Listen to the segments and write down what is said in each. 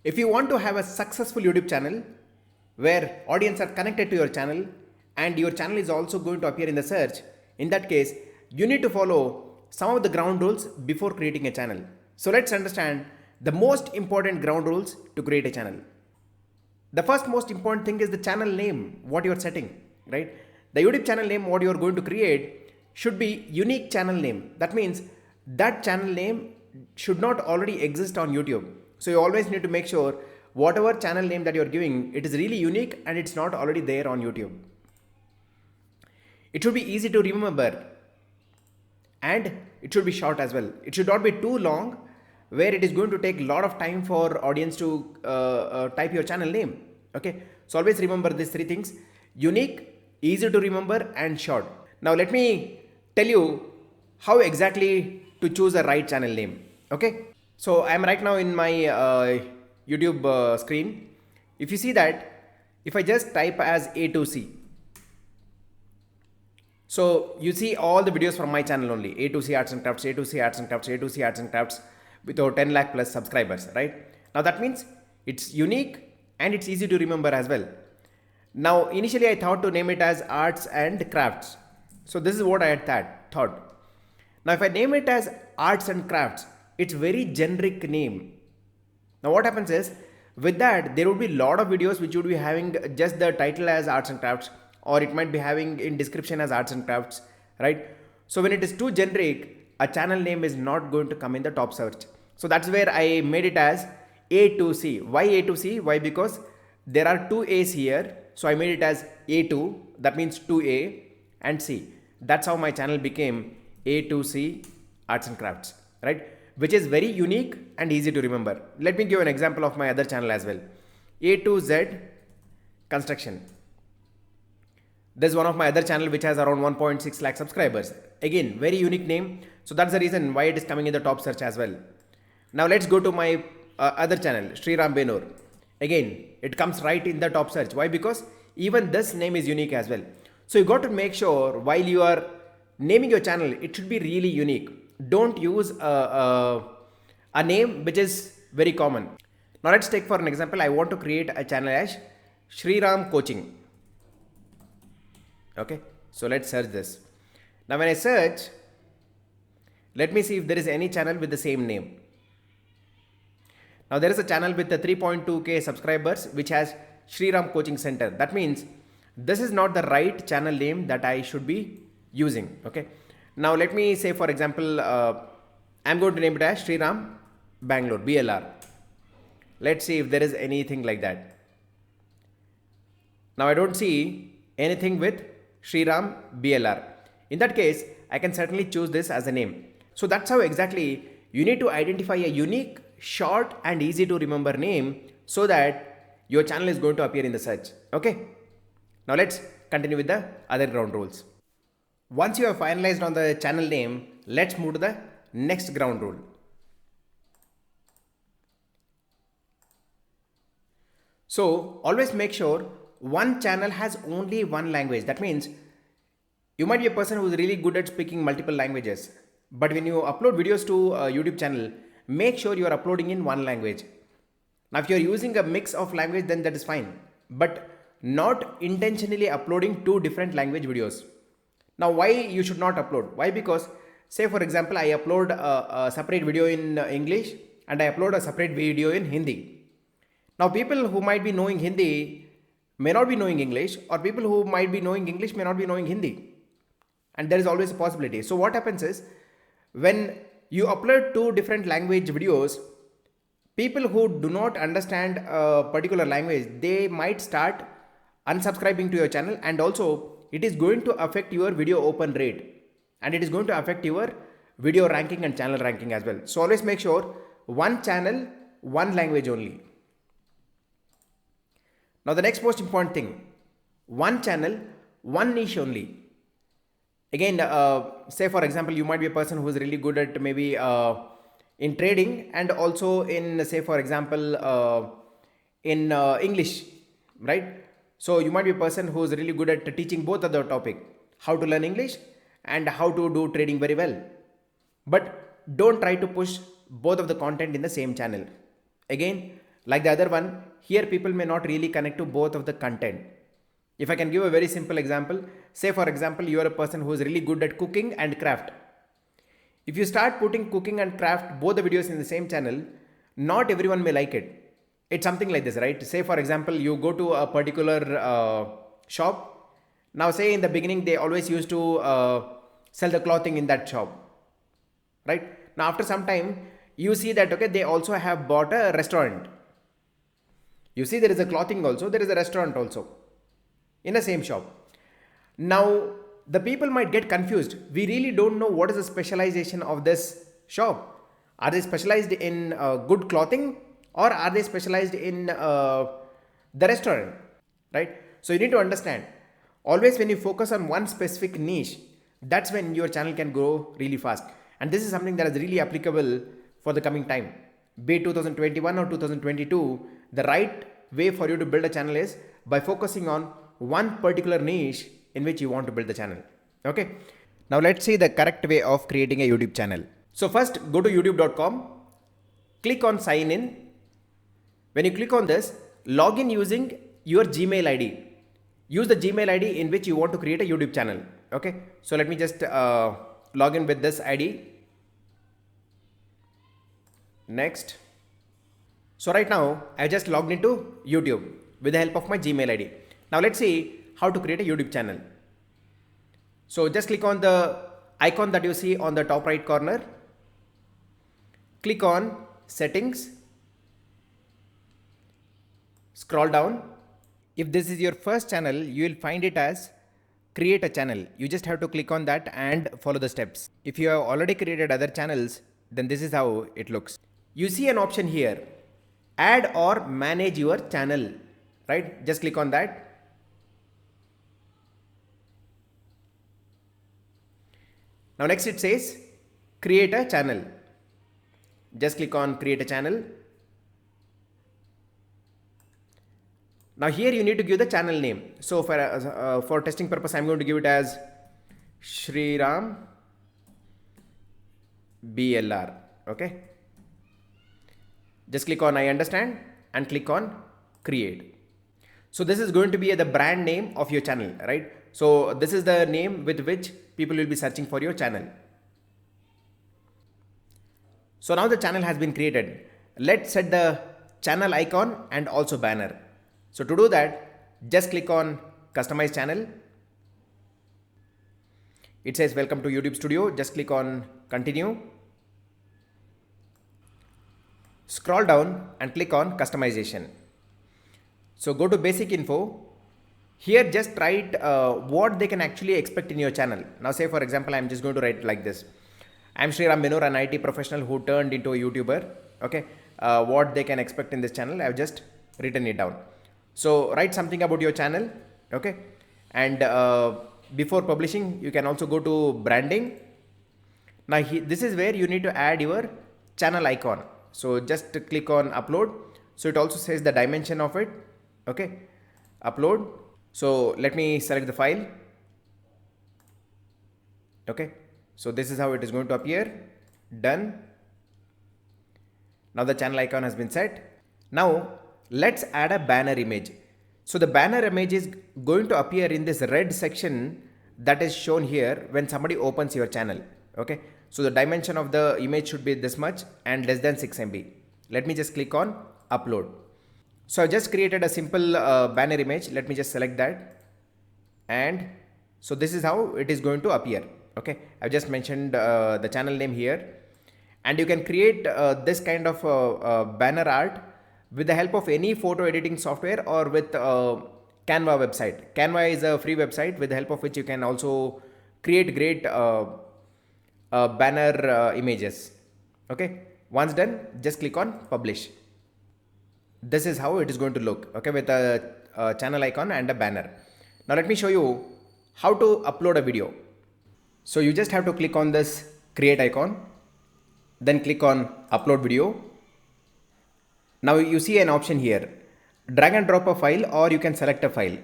If you want to have a successful YouTube channel where audience are connected to your channel and your channel is also going to appear in the search, in that case, you need to follow some of the ground rules before creating a channel. So let's understand the most important ground rules to create a channel. The first most important thing is the channel name, what you are setting, right? The YouTube channel name, what you are going to create should be unique channel name. That means that channel name should not already exist on YouTube. So you always need to make sure whatever channel name that you are giving, it is really unique and it's not already there on YouTube. It should be easy to remember and it should be short as well. It should not be too long where it is going to take a lot of time for audience to type your channel name. Okay, so always remember these three things: unique, easy to remember and short. Now let me tell you how exactly to choose the right channel name. Okay, so I am right now in my YouTube screen. If you see that, if I just type as A2C, so you see all the videos from my channel only: A2C Arts and Crafts, A2C Arts and Crafts, A2C Arts and Crafts, with over 10 lakh plus subscribers, right? Now that means it's unique and it's easy to remember as well. Now initially I thought to name it as Arts and Crafts. So this is what I had thought. Now if I name it as Arts and Crafts, it's very generic name. Now what happens is, with that there would be a lot of videos which would be having just the title as Arts and Crafts, or it might be having in description as Arts and Crafts, right? So when it is too generic, a channel name is not going to come in the top search. So that's where I made it as A2C. Why A2C? Why? Because there are two A's here. So I made it as A2, that means 2A and C. That's how my channel became A2C Arts and Crafts, right? Which is very unique and easy to remember. Let me give an example of my other channel as well. A2Z Construction. There's one of my other channel which has around 1.6 lakh subscribers. Again, very unique name. So that's the reason why it is coming in the top search as well. Now let's go to my other channel, Sriram Benur. Again, it comes right in the top search. Why? Because even this name is unique as well. So you got to make sure while you are naming your channel, it should be really unique. Don't use a name which is very common. Now let's take for an example. I want to create a channel as Sriram Coaching. Okay, so let's search this. Now when I search, let me see if there is any channel with the same name. Now there is a channel with the 3.2k subscribers which has Sriram Coaching Center. That means this is not the right channel name that I should be using. Okay, now let me say for example, I'm going to name it as Sriram Bangalore, BLR. Let's see if there is anything like that. Now I don't see anything with Sriram BLR. In that case, I can certainly choose this as a name. So that's how exactly you need to identify a unique, short and easy to remember name so that your channel is going to appear in the search. Okay. Now let's continue with the other ground rules. Once you have finalized on the channel name, let's move to the next ground rule. So always make sure one channel has only one language. That means you might be a person who is really good at speaking multiple languages, but when you upload videos to a YouTube channel, make sure you are uploading in one language. Now if you are using a mix of language, then that is fine, but not intentionally uploading two different language videos. Now why you should not upload? Why? Because say for example, I upload a separate video in English and I upload a separate video in Hindi. Now people who might be knowing Hindi may not be knowing English, or people who might be knowing English may not be knowing Hindi. And there is always a possibility. So what happens is, when you upload two different language videos, people who do not understand a particular language, they might start unsubscribing to your channel, and also it is going to affect your video open rate, and it is going to affect your video ranking and channel ranking as well. So always make sure one channel, one language only. Now the next most important thing, one channel, one niche only. Again, say for example, you might be a person who is really good at maybe in trading and also in, say for example, in English, right? So you might be a person who is really good at teaching both of the topic, how to learn English and how to do trading very well. But don't try to push both of the content in the same channel. Again, Like the other one, here people may not really connect to both of the content. If I can give a very simple example, say for example, you are a person who is really good at cooking and craft. If you start putting cooking and craft both the videos in the same channel, not everyone may like it. It's something like this, right? Say for example, you go to a particular shop. Now say in the beginning, they always used to sell the clothing in that shop, right? Now after some time, you see that, okay, they also have bought a restaurant. You see there is a clothing also, there is a restaurant also in the same shop. Now the people might get confused. We really don't know what is the specialization of this shop. Are they specialized in good clothing, or are they specialized in the restaurant, right? So you need to understand, always when you focus on one specific niche, that's when your channel can grow really fast. And this is something that is really applicable for the coming time. Be it 2021 or 2022, the right way for you to build a channel is by focusing on one particular niche in which you want to build the channel. Okay. Now let's see the correct way of creating a YouTube channel. So first go to youtube.com, click on sign in. When you click on this, log in using your Gmail ID. Use the Gmail ID in which you want to create a YouTube channel. Okay. So let me just log in with this ID. Next. So right now I just logged into YouTube with the help of my Gmail ID. Now let's see how to create a YouTube channel. So just click on the icon that you see on the top right corner. Click on settings. Scroll down. If this is your first channel, you will find it as create a channel. You just have to click on that and follow the steps. If you have already created other channels, then this is how it looks. You see an option here, add or manage your channel, right? Just click on that. Now next it says create a channel. Just click on create a channel. Now here you need to give the channel name. So for testing purpose, I'm going to give it as Sriram BLR. Okay. Just click on I understand and click on create. So this is going to be the brand name of your channel, right? So this is the name with which people will be searching for your channel. So now the channel has been created. Let's set the channel icon and also banner. So to do that, just click on customize channel. It says welcome to YouTube Studio. Just click on continue. Scroll down and click on customization. So go to basic info. Here just write what they can actually expect in your channel. Now say for example, I'm just going to write like this. I'm Sriram Benur, an IT professional who turned into a YouTuber. Okay. What they can expect in this channel, I've just written it down. So write something about your channel. Okay. And before publishing, you can also go to branding. Now this is where you need to add your channel icon. So just click on upload. So it also says the dimension of it. Okay. Upload. So let me select the file. Okay. So this is how it is going to appear. Done. Now the channel icon has been set. Now let's add a banner image. So the banner image is going to appear in this red section that is shown here when somebody opens your channel. Okay. So the dimension of the image should be this much and less than 6 MB. Let me just click on upload. So I just created a simple banner image. Let me just select that. And so this is how it is going to appear. Okay. I've just mentioned the channel name here, and you can create this kind of banner art with the help of any photo editing software or with Canva website. Canva is a free website with the help of which you can also create great banner images. Okay. Once done, just click on publish. This is how it is going to look. Okay. With a channel icon and a banner. Now let me show you how to upload a video. So you just have to click on this create icon, then click on upload video. Now you see an option here, drag and drop a file, or you can select a file.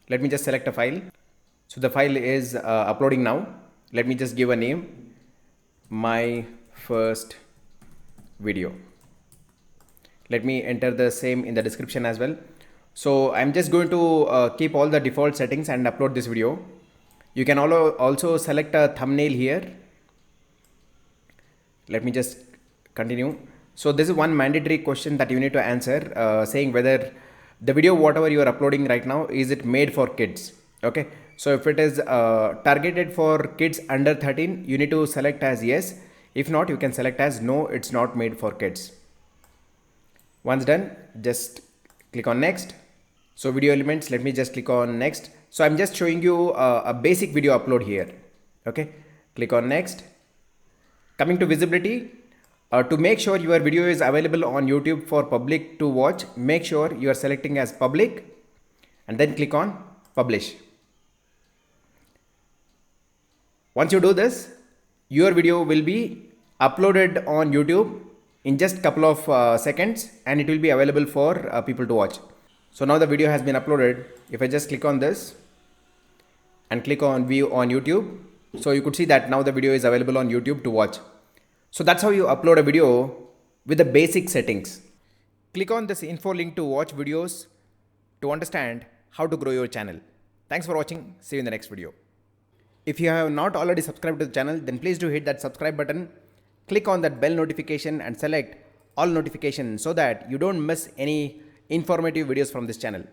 Let me just select a file. So the file is uploading now. Let me just give a name, my first video. Let me enter the same in the description as well. So I'm just going to keep all the default settings and upload this video. You can also select a thumbnail here. Let me just continue. So this is one mandatory question that you need to answer, saying whether the video whatever you are uploading right now, is it made for kids? Okay, so if it is targeted for kids under 13, you need to select as yes. If not, you can select as no, it's not made for kids. Once done, just click on next. So video elements, let me just click on next. So I'm just showing you a basic video upload here. Okay, click on next. Coming to visibility, to make sure your video is available on YouTube for public to watch, make sure you are selecting as public and then click on publish. Once you do this, your video will be uploaded on YouTube in just couple of seconds, and it will be available for people to watch. So now the video has been uploaded. If I just click on this and click on view on YouTube, so you could see that now the video is available on YouTube to watch. So that's how you upload a video with the basic settings. Click on this info link to watch videos to understand how to grow your channel. Thanks for watching. See you in the next video. If you have not already subscribed to the channel, then please do hit that subscribe button. Click on that bell notification and select all notifications so that you don't miss any informative videos from this channel.